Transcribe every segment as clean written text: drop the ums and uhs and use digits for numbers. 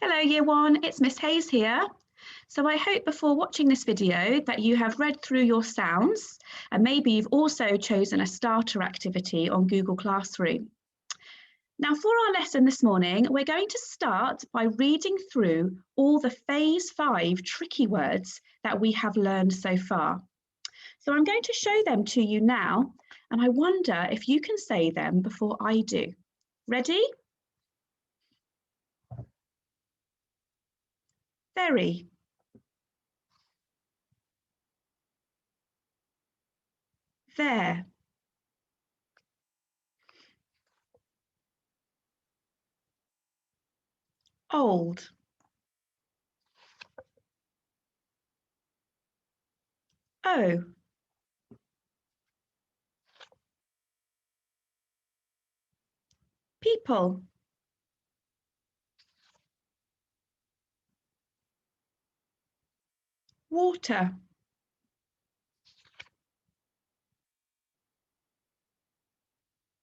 Hello Year 1, it's Miss Hayes here. So I hope before watching this video that you have read through your sounds and maybe you've also chosen a starter activity on Google Classroom. Now for our lesson this morning, we're going to start by reading through all the Phase 5 tricky words that we have learned so far. So I'm going to show them to you now, and I wonder if you can say them before I do. Ready? Very. There. Old. Oh. People. Water.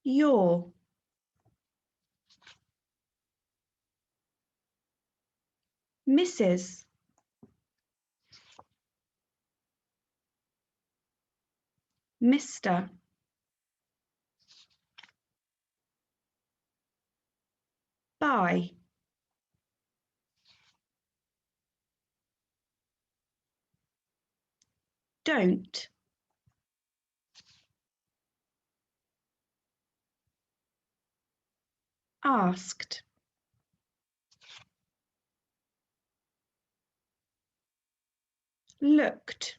Your. Mrs. Mr. By. Don't. Asked. Looked.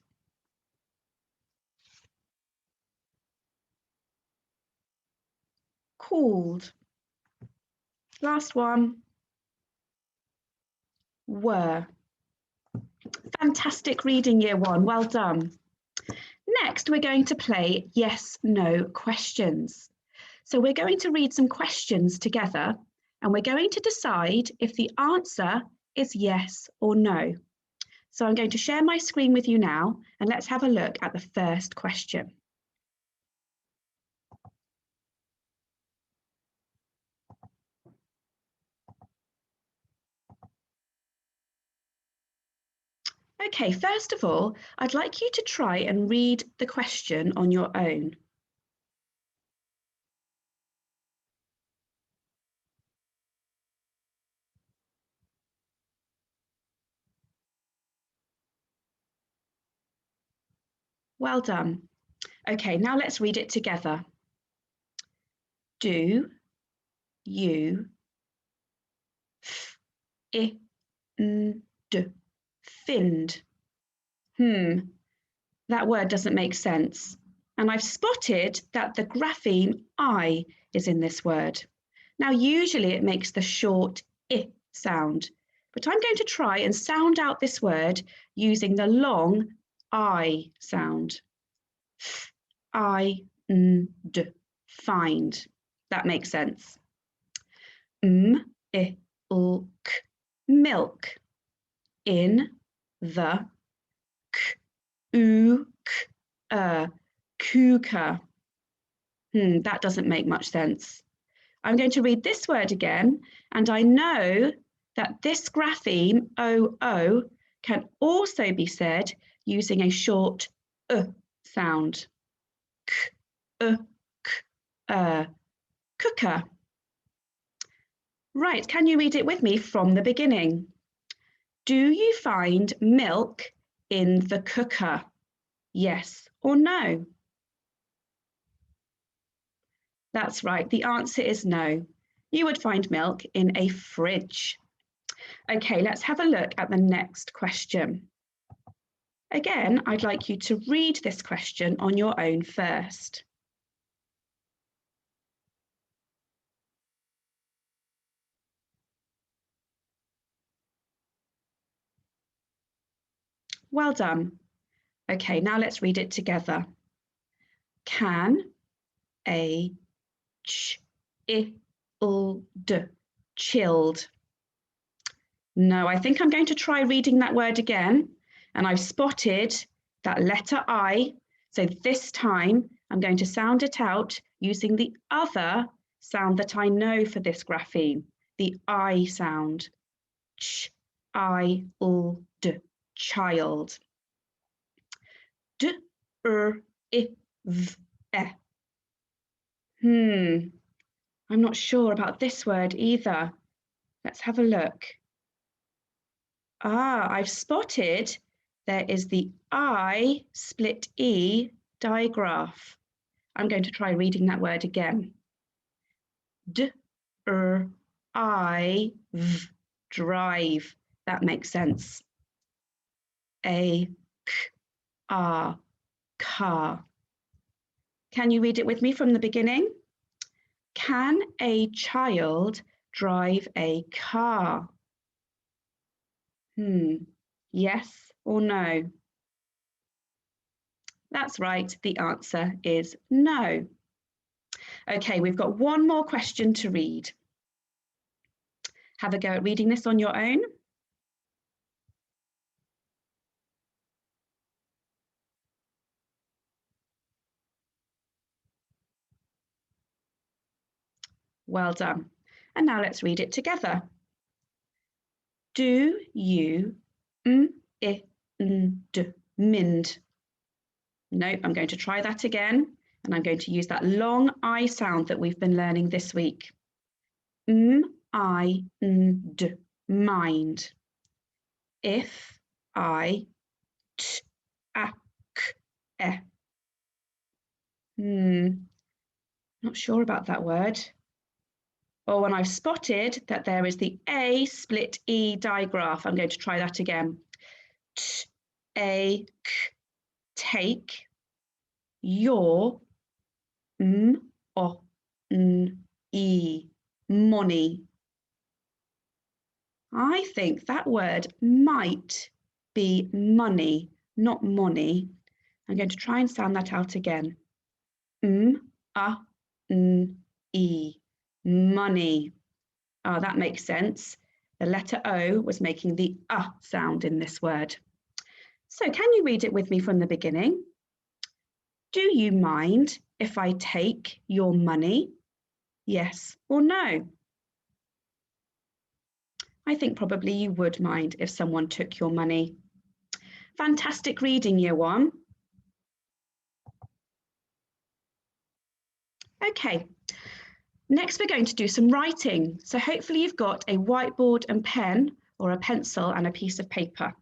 Called. Last one. Were. Fantastic reading, Year 1. Well done. Next, we're going to play yes/no questions. So we're going to read some questions together, and we're going to decide if the answer is yes or no. So I'm going to share my screen with you now, and let's have a look at the first question. Okay, first of all, I'd like you to try and read the question on your own. Well done. Okay, now let's read it together. Do you find? That word doesn't make sense. And I've spotted that the grapheme I is in this word. Now, usually it makes the short I sound, but I'm going to try and sound out this word using the long I sound. Find. That makes sense. Milk. Milk. In the cooker. That doesn't make much sense. I'm going to read this word again, and I know that this grapheme OO can also be said using a short sound. Cooker. Right, can you read it with me from the beginning? Do you find milk in the cooker? Yes or no? That's right, the answer is no. You would find milk in a fridge. Okay, let's have a look at the next question. Again, I'd like you to read this question on your own first. Well done. Okay, now let's read it together. Can a chilled. No, I think I'm going to try reading that word again, and I've spotted that letter I, so this time I'm going to sound it out using the other sound that I know for this grapheme, the I sound. child, child. D, I, v, e. I'm not sure about this word either. Let's have a look. I've spotted there is the I split E digraph. I'm going to try reading that word again. D, I, v, drive. That makes sense. A, k, r, car. Can you read it with me from the beginning? Can a child drive a car? Yes or no? That's right, the answer is no. Okay, we've got one more question to read. Have a go at reading this on your own. Well done. And now let's read it together. Do you mind? No, I'm going to try that again. And I'm going to use that long I sound that we've been learning this week. Mind. If I t a k e. Not sure about that word. Oh, and I've spotted that there is the A split E digraph. I'm going to try that again. Take your money. I think that word might be money, not money. I'm going to try and sound that out again. Money. Oh, that makes sense. The letter O was making the sound in this word. So can you read it with me from the beginning? Do you mind if I take your money? Yes or no? I think probably you would mind if someone took your money. Fantastic reading, Year 1. Okay, next we're going to do some writing. So hopefully you've got a whiteboard and pen or a pencil and a piece of paper.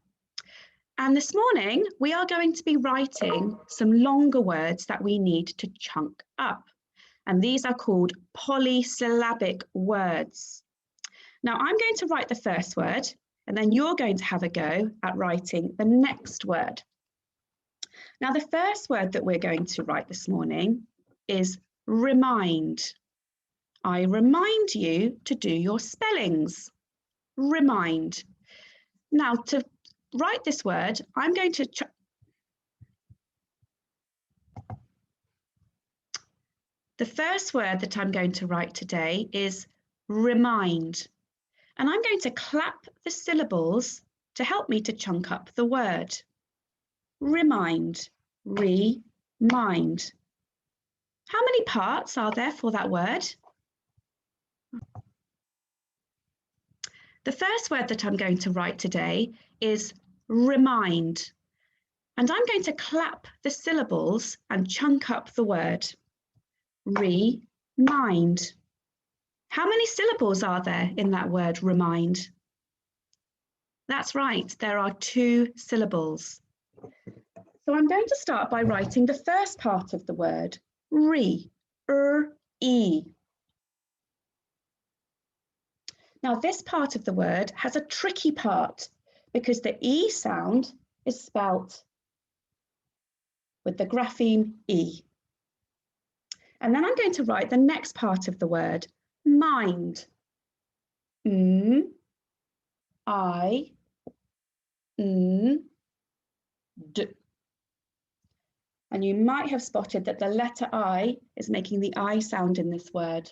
And this morning we are going to be writing some longer words that we need to chunk up. And these are called polysyllabic words. Now I'm going to write the first word and then you're going to have a go at writing the next word. Now the first word that we're going to write this morning is remind. I remind you to do your spellings. Remind. Now to write this word, I'm going to the first word that I'm going to write today is remind. And I'm going to clap the syllables to help me to chunk up the word. Remind, remind. How many parts are there for that word? The first word that I'm going to write today is remind. And I'm going to clap the syllables and chunk up the word. Remind. How many syllables are there in that word remind? That's right, there are 2 syllables. So I'm going to start by writing the first part of the word, e. Now this part of the word has a tricky part because the E sound is spelt with the grapheme E. And then I'm going to write the next part of the word, mind. I, d. And you might have spotted that the letter I is making the I sound in this word,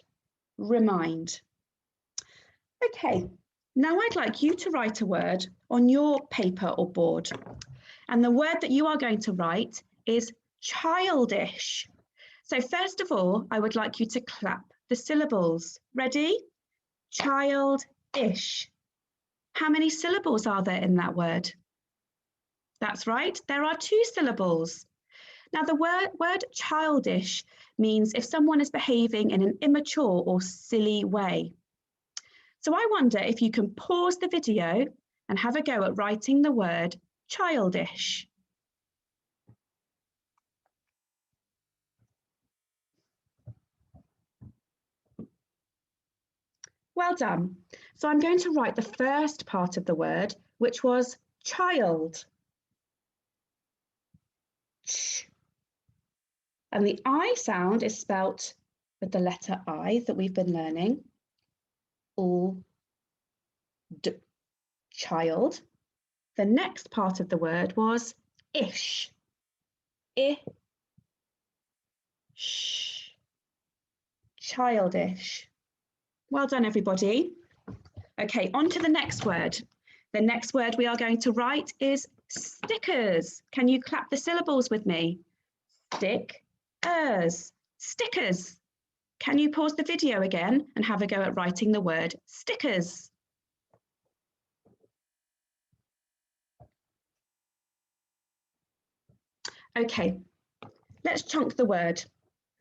remind. Okay, now I'd like you to write a word on your paper or board. And the word that you are going to write is childish. So first of all, I would like you to clap the syllables. Ready? Childish. How many syllables are there in that word? That's right, there are 2 syllables. Now the word childish means if someone is behaving in an immature or silly way. So I wonder if you can pause the video and have a go at writing the word childish. Well done. So I'm going to write the first part of the word, which was child. Ch. And the I sound is spelt with the letter I that we've been learning. D, child. The next part of the word was ish. I, sh, childish. Well done, everybody. Okay, on to the next word. The next word we are going to write is stickers. Can you clap the syllables with me? Stickers. Stickers. Can you pause the video again and have a go at writing the word stickers? Okay, let's chunk the word.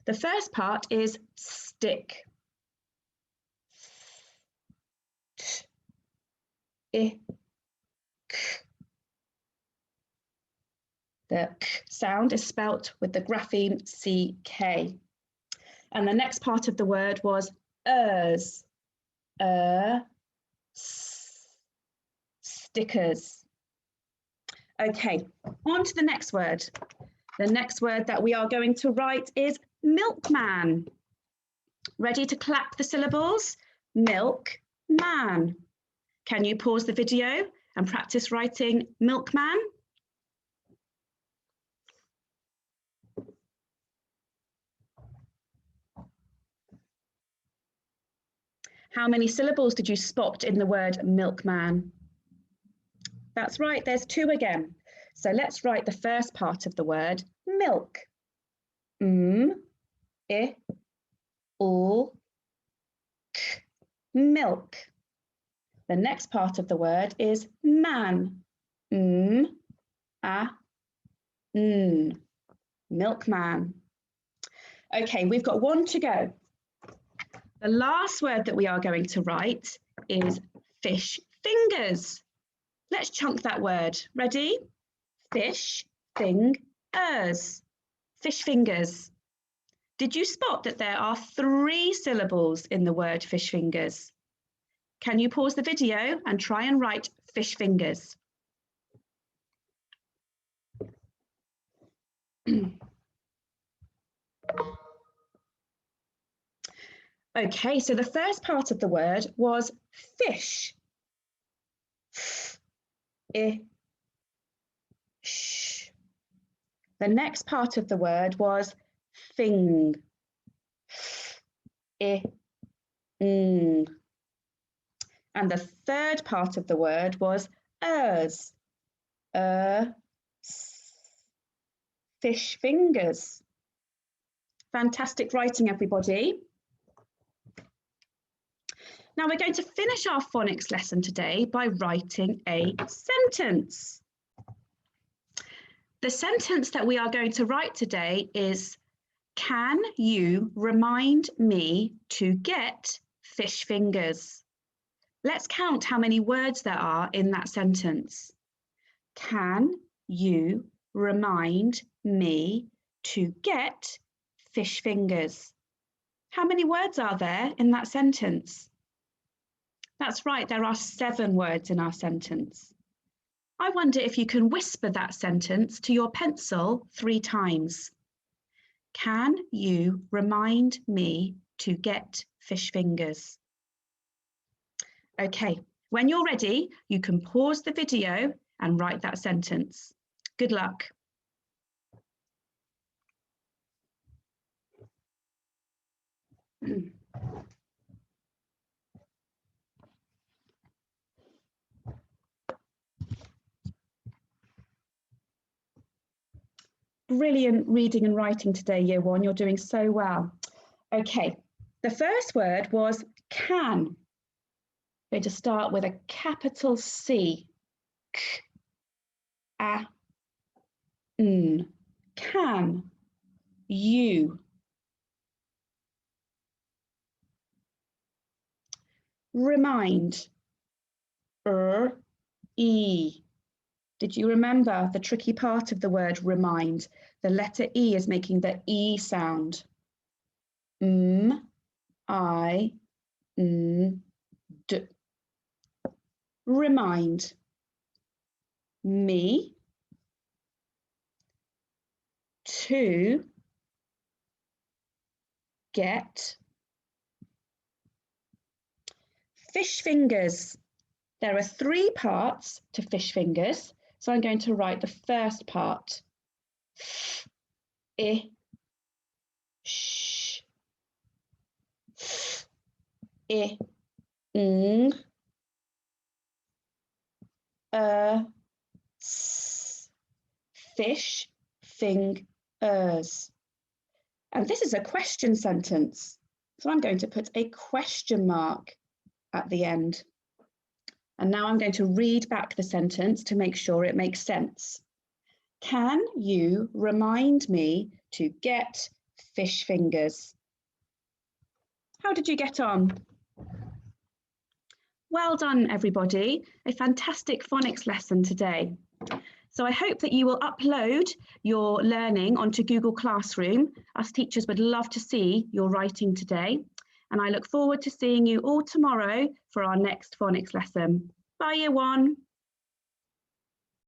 The first part is stick. I, k. The k sound is spelt with the grapheme CK. And the next part of the word was ers. Stickers. Okay, on to the next word. The next word that we are going to write is milkman. Ready to clap the syllables? Milkman. Can you pause the video and practice writing milkman? How many syllables did you spot in the word milkman? That's right, there's 2 again. So let's write the first part of the word, milk. I, l, k, milk. The next part of the word is man. A, n, milkman. Okay, we've got 1 to go. The last word that we are going to write is fish fingers. Let's chunk that word. Ready? Fish, fingers. Fish fingers. Did you spot that there are 3 syllables in the word fish fingers? Can you pause the video and try and write fish fingers? Okay, so the first part of the word was fish. I, sh. The next part of the word was fing. I, ng. And the third part of the word was ers. Fish fingers. Fantastic writing, everybody. Now we're going to finish our phonics lesson today by writing a sentence. The sentence that we are going to write today is, can you remind me to get fish fingers? Let's count how many words there are in that sentence. Can you remind me to get fish fingers? How many words are there in that sentence? That's right, there are 7 words in our sentence. I wonder if you can whisper that sentence to your pencil 3 times. Can you remind me to get fish fingers? Okay, when you're ready, you can pause the video and write that sentence. Good luck. Brilliant reading and writing today, Year 1. You're doing so well. Okay, the first word was can. going to start with a capital C. K, a, n. Can you? Remind. E. Did you remember the tricky part of the word remind? The letter E is making the E sound. I, n, d. Remind. Me. To. Get. Fish fingers. There are 3 parts to fish fingers, so I'm going to write the first part. F, I, sh, f, I, ng, s, fish, fingers. And this is a question sentence, so I'm going to put a question mark at the end. And now I'm going to read back the sentence to make sure it makes sense. Can you remind me to get fish fingers? How did you get on? Well done, everybody. A fantastic phonics lesson today. So I hope that you will upload your learning onto Google Classroom. Us teachers would love to see your writing today. And I look forward to seeing you all tomorrow for our next phonics lesson. Bye, Year 1.